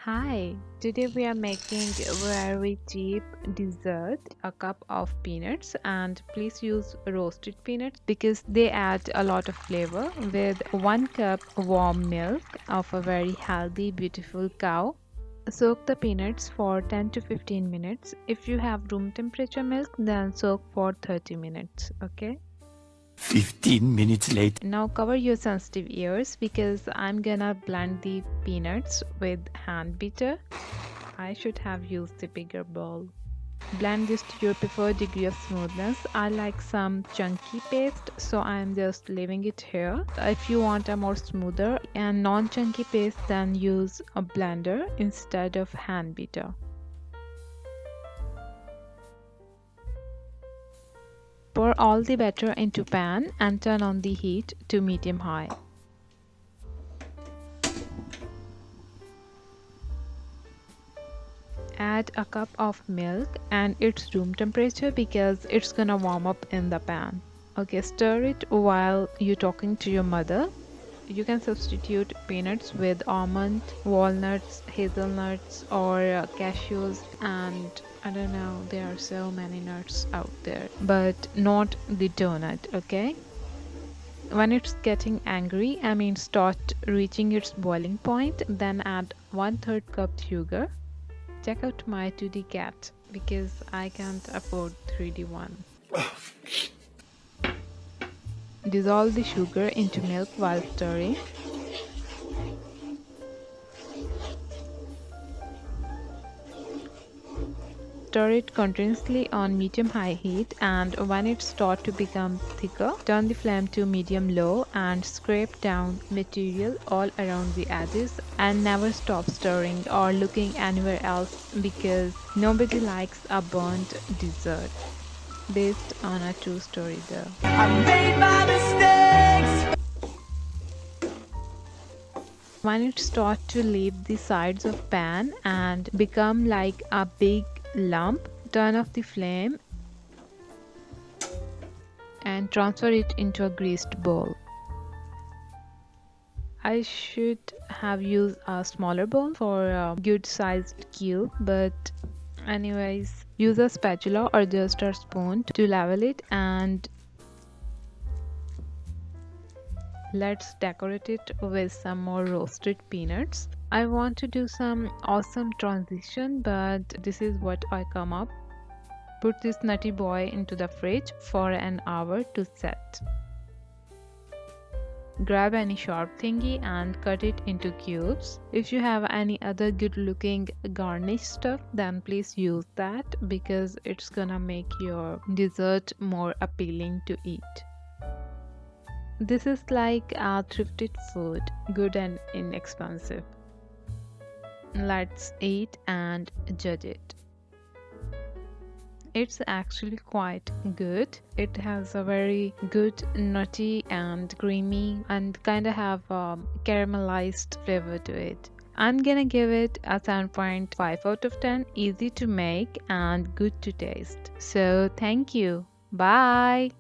Hi, today we are making a very cheap dessert, a cup of peanuts, and please use roasted peanuts because they add a lot of flavor with 1 cup warm milk of a very healthy beautiful cow. Soak the peanuts for 10 to 15 minutes. If you have room temperature milk, then soak for 30 minutes, okay? 15 minutes later. Now cover your sensitive ears because I'm gonna blend the peanuts with hand beater. I should have used the bigger bowl. Blend this to your preferred degree of smoothness. I like some chunky paste, so I'm just leaving it here. If you want a more smoother and non-chunky paste, then use a blender instead of hand beater. Pour all the batter into pan and turn on the heat to medium high. Add a cup of milk and it's room temperature because it's gonna warm up in the pan. Okay, stir it while you're talking to your mother. You can substitute peanuts with almond, walnuts, hazelnuts, or cashews, and I don't know, there are so many nuts out there, but not the donut, okay? When it's getting angry, start reaching its boiling point, then add 1/3 cup sugar. Check out my 2D cat because I can't afford 3D one. Dissolve the sugar into milk while stirring. Stir it continuously on medium-high heat, and when it starts to become thicker, turn the flame to medium-low and scrape down material all around the edges and never stop stirring or looking anywhere else because nobody likes a burnt dessert. Based on a true story though. I made my mistakes. When it starts to leave the sides of pan and become like a big lump, turn off the flame and transfer it into a greased bowl. I should have used a smaller bowl for a good sized cube, but anyways, use a spatula or just a spoon to level it, and let's decorate it with some more roasted peanuts. I want to do some awesome transition, but this is what I come up. Put this nutty boy into the fridge for an hour to set. Grab any sharp thingy and cut it into cubes. If you have any other good looking garnish stuff, then please use that because it's gonna make your dessert more appealing to eat. This is like a thrifted food, good and inexpensive. Let's eat and judge it. It's actually quite good. It has a very good nutty and creamy and kind of have a caramelized flavor to it. I'm gonna give it a 7.5 out of 10. Easy to make and good to taste. So thank you. Bye.